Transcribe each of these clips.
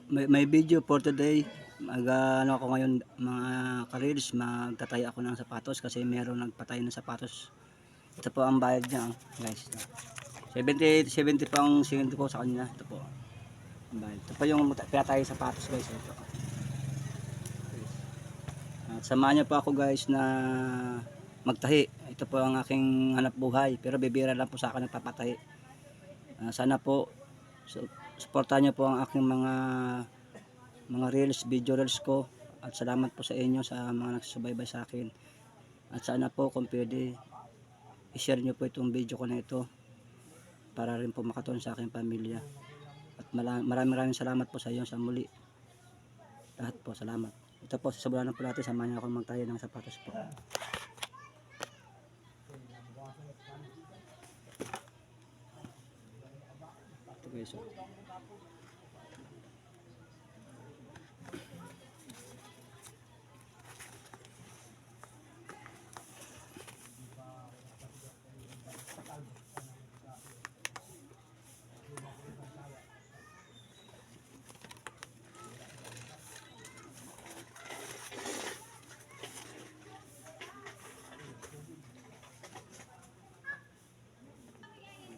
may video for today. Ano ako ngayon mga ka-reels, magtatay ako ng sapatos kasi meron nagpatay ng sapatos. Ito po ang bayad niya, guys. 70 po ang sinunod ko sa kanya. Ito po ang bayad. Ito po yung pinatay sapatos, guys. Ito. At samahan niyo po ako, guys, na magtahi. Ito po ang aking hanap buhay, pero bibira lang po sa akin nagpapatahi. Sana po suportahan niyo po ang aking mga reels, video reels ko, at salamat po sa inyo sa mga nagsusubaybay sa akin. At sana po kung pwede i-share niyo po itong video ko na ito para rin po makatulong sa aking pamilya. At maraming salamat po sa inyo sa muli. Lahat po salamat. Ito po, sasabulan po natin, samahan niyo akong magtayo ng sapatos po. Ito guys, oh.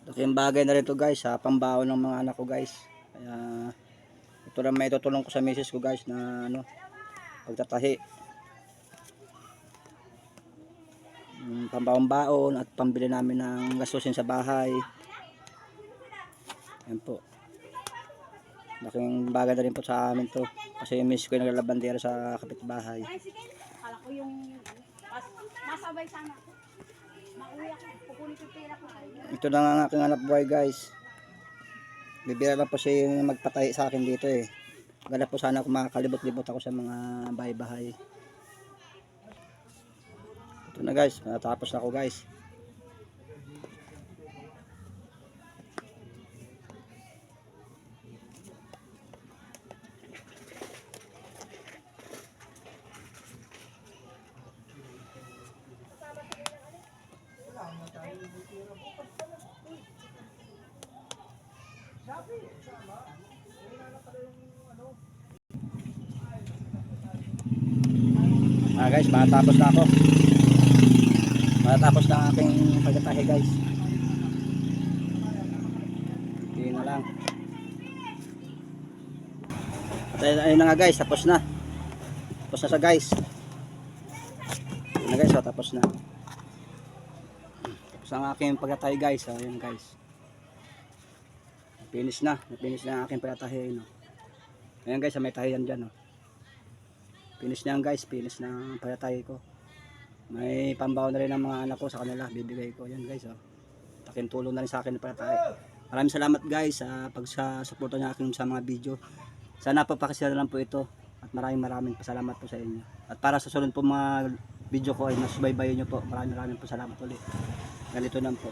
Laking bagay na rin to, guys, sa pambaon ng mga anak ko, guys. Kaya ito na may tutulong ko sa misis ko, guys, na pagtatahi. Pambaon-baon at pambili namin ng gastusin sa bahay. Ayan po. Laking bagay na rin po sa amin to. Kasi yung misis ko yung naglalabandera sa kapitbahay. Kala ko yung masabay sana. Mauwi ako, kukunin ko pera ko. Ito na ang aking hanap buhay, guys. Bibira lang po siya yung magpatahi sa akin dito eh. Gala po sana ako makakalibot-libot ako sa mga bahay-bahay. Ito na, guys, natapos na ako, guys. Guys, matapos na ako. Matapos na ang aking pagtatahi, guys. Hindi na lang. At ayun na nga, guys, tapos na. Tapos na siya, guys. Ayun na, guys, tapos na. Tapos ang aking pagtatahi, guys. Ayun, guys. Finish na ang aking pagtatahi. No? Ayun, guys, may tahiyan dyan. No? Finish na yan, guys, finish na ang pagtatahi ko. May pambaon na rin ng mga anak ko sa kanila, bibigay ko yan, guys. Takin tulong na rin sa akin ng pagtatahi. Maraming salamat, guys, sa pagsuporta niyo akin sa mga video. Sana papakishare lang po ito at maraming pasalamat po sa inyo. At para sa sunod po mga video ko ay nasubaybayan niyo po. Maraming po salamat ulit. Ganito lang po.